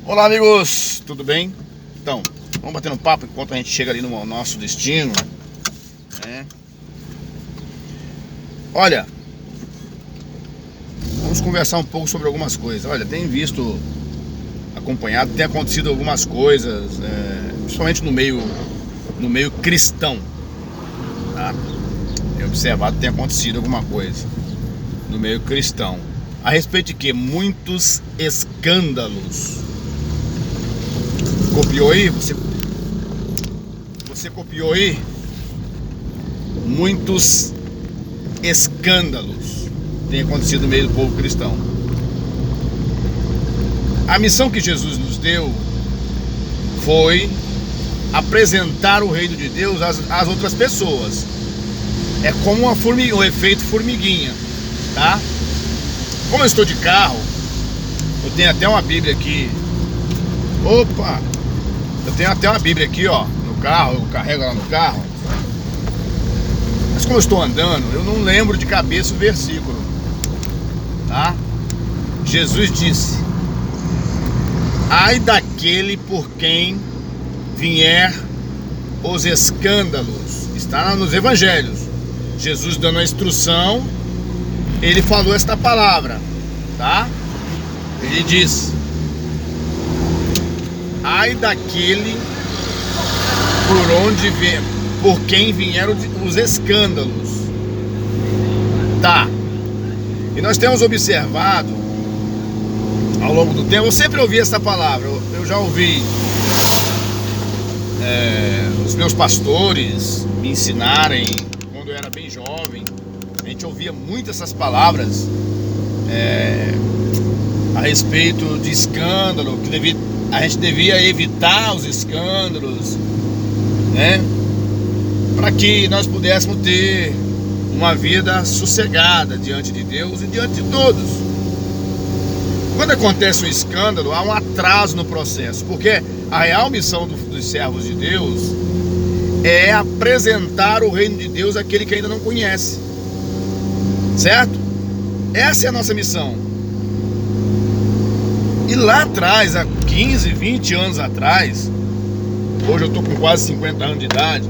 Olá, amigos, tudo bem? Então, vamos bater um papo enquanto a gente chega ali no nosso destino, né? Olha, vamos conversar um pouco sobre algumas coisas. Olha, tem visto, acompanhado, tem acontecido algumas coisas, principalmente no meio cristão, tá? Tenho observado que tem acontecido alguma coisa no meio cristão. A respeito de quê? Muitos escândalos. Copiou aí? Você copiou aí? Muitos escândalos têm acontecido no meio do povo cristão. A missão que Jesus nos deu foi apresentar o reino de Deus às outras pessoas. É como um efeito formiguinha, tá? Como eu estou de carro, eu tenho até uma Bíblia aqui. Opa! Eu tenho até uma Bíblia aqui, ó, no carro, eu carrego ela no carro. Mas como eu estou andando, eu não lembro de cabeça o versículo, tá? Jesus disse: ai daquele por quem vier os escândalos. Está nos evangelhos. Jesus dando a instrução, ele falou esta palavra, tá? Ele diz: ai daquele por quem vieram os escândalos. Tá. E nós temos observado ao longo do tempo, eu sempre ouvi essa palavra, eu já ouvi os meus pastores me ensinarem quando eu era bem jovem. A gente ouvia muito essas palavras a respeito de escândalo, que a gente devia evitar os escândalos, né? Para que nós pudéssemos ter uma vida sossegada diante de Deus e diante de todos. Quando acontece um escândalo, há um atraso no processo, porque a real missão dos servos de Deus é apresentar o reino de Deus àquele que ainda não conhece, certo? Essa é a nossa missão. E lá atrás, há 15, 20 anos atrás, hoje eu estou com quase 50 anos de idade,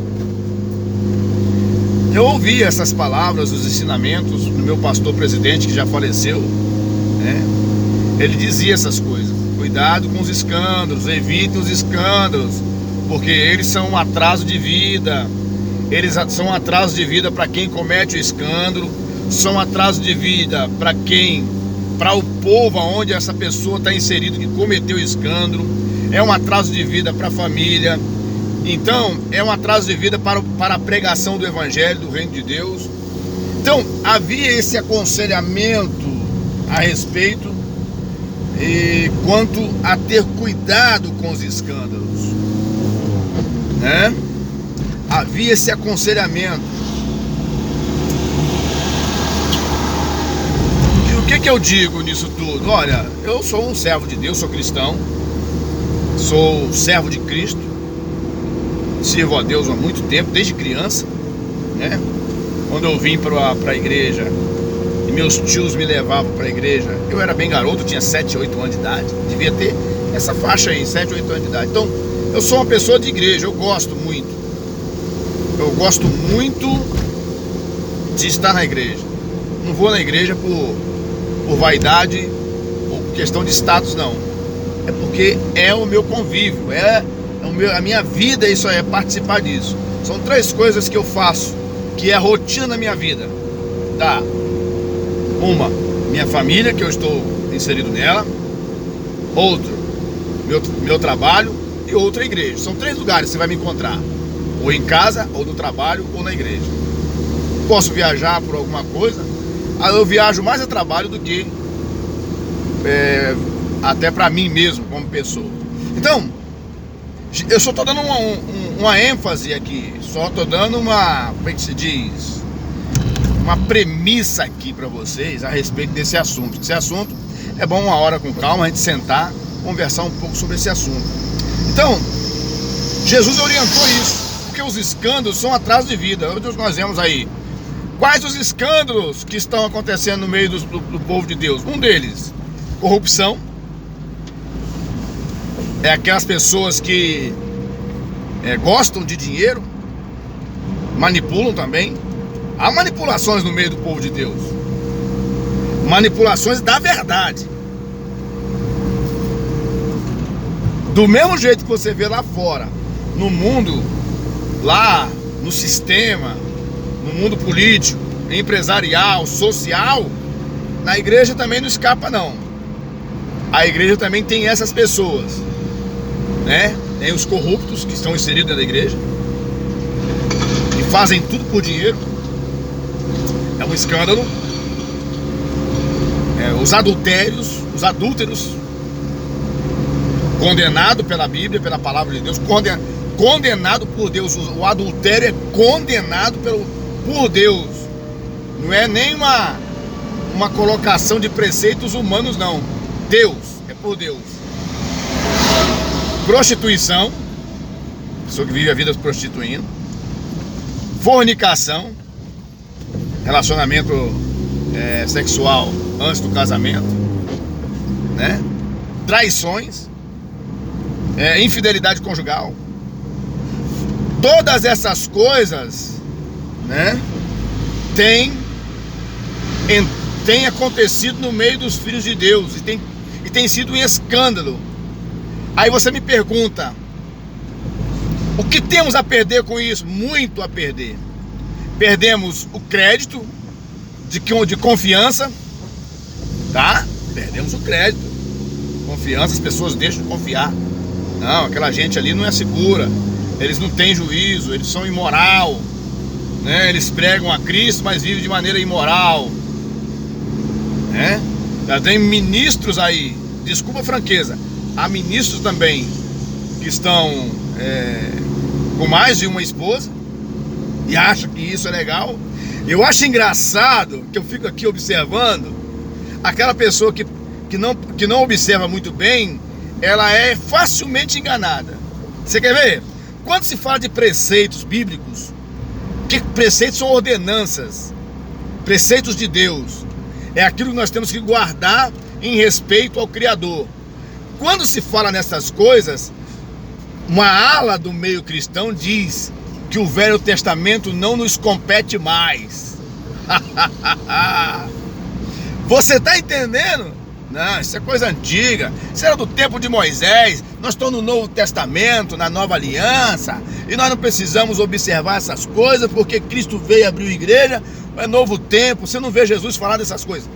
eu ouvi essas palavras, os ensinamentos do meu pastor presidente, que já faleceu, né? Ele dizia essas coisas: cuidado com os escândalos, evitem os escândalos, porque eles são um atraso de vida. Eles são um atraso de vida para quem comete o escândalo, são um atraso de vida para o povo onde essa pessoa está inserida, que cometeu o escândalo. É um atraso de vida para a família. Então é um atraso de vida para a pregação do evangelho, do reino de Deus. Então havia esse aconselhamento a respeito quanto a ter cuidado com os escândalos, né? Havia esse aconselhamento. E o que eu digo nisso tudo? Olha, eu sou um servo de Deus, sou cristão, sou servo de Cristo, sirvo a Deus há muito tempo, desde criança, né? Quando eu vim para a igreja e meus tios me levavam para a igreja, eu era bem garoto, tinha 7, 8 anos de idade, devia ter essa faixa aí, 7, 8 anos de idade. Então, eu sou uma pessoa de igreja, eu gosto muito de estar na igreja. Não vou na igreja por vaidade ou por questão de status, não. É porque é o meu convívio, a minha vida, isso aí, é participar disso. São 3 coisas que eu faço, que é a rotina da minha vida, tá? Uma, minha família, que eu estou inserido nela. Outro, meu trabalho. E outra, a igreja. São 3 lugares que você vai me encontrar: ou em casa, ou no trabalho, ou na igreja. Posso viajar por alguma coisa, eu viajo mais a trabalho do que até para mim mesmo, como pessoa. Então, eu só estou dando uma ênfase aqui, só estou dando como é que se diz, uma premissa aqui para vocês a respeito desse assunto. Esse assunto é bom uma hora com calma a gente sentar, conversar um pouco sobre esse assunto. Então, Jesus orientou isso, porque os escândalos são atraso de vida. Hoje nós vemos aí quais os escândalos que estão acontecendo no meio do povo de Deus. Um deles, corrupção. é aquelas pessoas que gostam de dinheiro, manipulam também. Há manipulações no meio do povo de Deus, manipulações da verdade. Do mesmo jeito que você vê lá fora, no mundo, lá no sistema, no mundo político, empresarial, social, na igreja também não escapa não. A igreja também tem essas pessoas, né? Tem os corruptos que estão inseridos dentro da igreja, que fazem tudo por dinheiro. É um escândalo. Os adúlteros, condenado pela Bíblia, pela palavra de Deus, condenado por Deus. O adultério é condenado por Deus. Não é nem uma colocação de preceitos humanos, não. Deus, é por Deus. Prostituição, pessoa que vive a vida se prostituindo. Fornicação, relacionamento sexual antes do casamento, né? Traições, infidelidade conjugal. Todas essas coisas, né, tem acontecido no meio dos filhos de Deus e tem sido um escândalo. Aí você me pergunta, o que temos a perder com isso? Muito a perder. Perdemos o crédito de confiança, tá? Perdemos o crédito, confiança, as pessoas deixam de confiar. Não, aquela gente ali não é segura, eles não têm juízo, eles são imoral, né? Eles pregam a Cristo, mas vivem de maneira imoral, né? Já tem ministros aí, desculpa a franqueza, há ministros também que estão com mais de uma esposa e acham que isso é legal. Eu acho engraçado que eu fico aqui observando aquela pessoa que não observa muito bem, ela é facilmente enganada. Você quer ver? Quando se fala de preceitos bíblicos, que preceitos são ordenanças, preceitos de Deus, é aquilo que nós temos que guardar em respeito ao Criador. Quando se fala nessas coisas, uma ala do meio cristão diz que o Velho Testamento não nos compete mais. Você está entendendo? Não, isso é coisa antiga. Isso era do tempo de Moisés. Nós estamos no Novo Testamento, na Nova Aliança, e nós não precisamos observar essas coisas porque Cristo veio abrir a igreja. É novo tempo. Você não vê Jesus falar dessas coisas.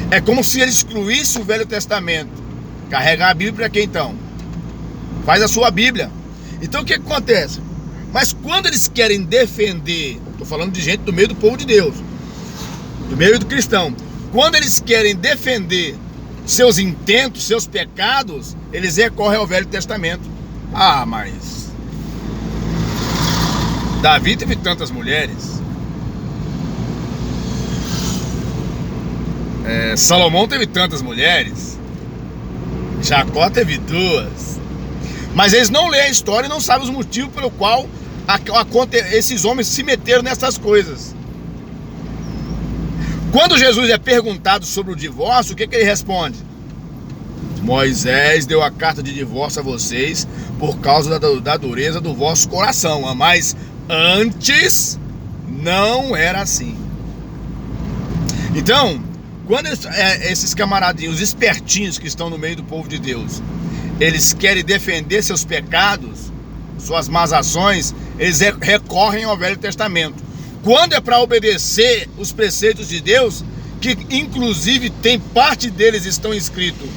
É como se ele excluísse o Velho Testamento. Carregar a Bíblia para quê então? Faz a sua Bíblia. Então o que acontece? Mas quando eles querem defender, estou falando de gente do meio do povo de Deus, do meio do cristão, quando eles querem defender seus intentos, seus pecados, eles recorrem ao Velho Testamento. Ah, mas Davi teve tantas mulheres, Salomão teve tantas mulheres, Jacó teve 2. Mas eles não lêem a história e não sabem os motivos pelo qual esses homens se meteram nessas coisas. Quando Jesus é perguntado sobre o divórcio, o que ele responde? Moisés deu a carta de divórcio a vocês por causa da dureza do vosso coração, mas antes não era assim. Então, quando esses camaradinhos, os espertinhos que estão no meio do povo de Deus, eles querem defender seus pecados, suas más ações, eles recorrem ao Velho Testamento. Quando é para obedecer os preceitos de Deus, que inclusive tem parte deles estão escritos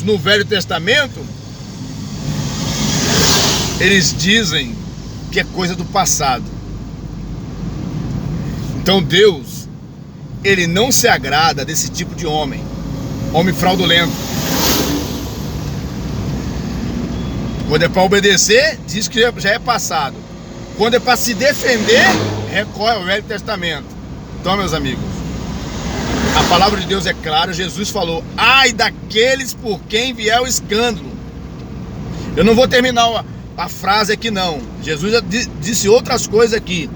no Velho Testamento, eles dizem que é coisa do passado. Então Deus, ele não se agrada desse tipo de homem fraudulento. Quando é para obedecer, diz que já é passado. Quando é para se defender, recorre ao Velho Testamento. Então, meus amigos, a palavra de Deus é clara. Jesus falou: ai daqueles por quem vier o escândalo. Eu não vou terminar a frase aqui não. Jesus já disse outras coisas aqui.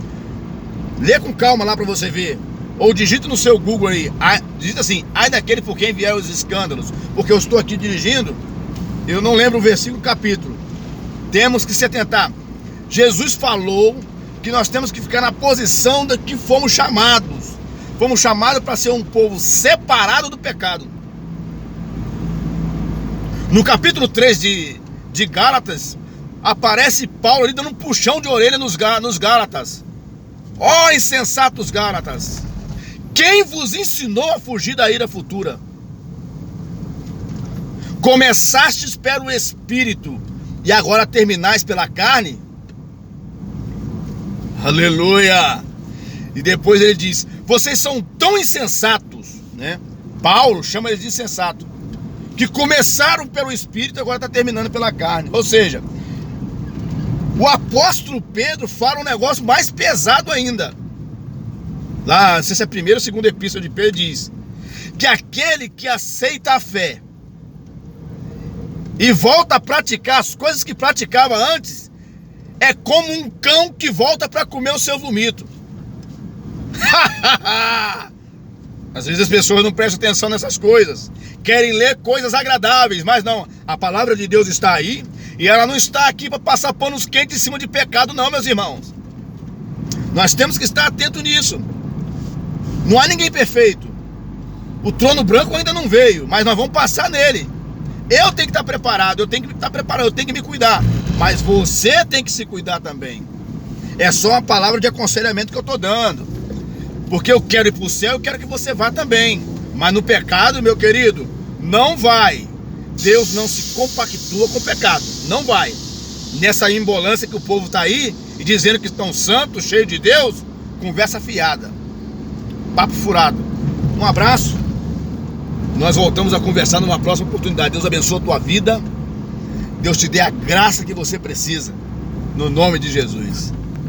Lê com calma lá para você ver. Ou digita no seu Google aí, digita assim: ai daquele por quem vier os escândalos. Porque eu estou aqui dirigindo, eu não lembro o versículo, o capítulo. Temos que se atentar. Jesus falou que nós temos que ficar na posição de que fomos chamados. Fomos chamados para ser um povo separado do pecado. No capítulo 3 de Gálatas, aparece Paulo ali dando um puxão de orelha nos Gálatas. Ó insensatos Gálatas, quem vos ensinou a fugir da ira futura? Começastes pelo Espírito e agora terminais pela carne? Aleluia! E depois ele diz: vocês são tão insensatos, né? Paulo chama eles de insensato, que começaram pelo Espírito e agora está terminando pela carne. Ou seja, o apóstolo Pedro fala um negócio mais pesado ainda. Lá, não sei se é a primeira ou segunda epístola de Pedro, diz que aquele que aceita a fé e volta a praticar as coisas que praticava antes é como um cão que volta para comer o seu vomito. Às vezes as pessoas não prestam atenção nessas coisas, querem ler coisas agradáveis, mas não, a palavra de Deus está aí e ela não está aqui para passar panos quentes em cima de pecado não, meus irmãos. Nós temos que estar atentos nisso. Não há ninguém perfeito. O trono branco ainda não veio, mas nós vamos passar nele. Eu tenho que estar preparado, eu tenho que estar preparado, eu tenho que me cuidar, mas você tem que se cuidar também. É só uma palavra de aconselhamento que eu estou dando, porque eu quero ir para o céu, eu quero que você vá também. Mas no pecado, meu querido, não vai. Deus não se compactua com o pecado, não vai. Nessa embolância que o povo está aí e dizendo que estão santos, cheios de Deus, conversa fiada, papo furado. Um abraço. Nós voltamos a conversar numa próxima oportunidade. Deus abençoe a tua vida. Deus te dê a graça que você precisa, no nome de Jesus.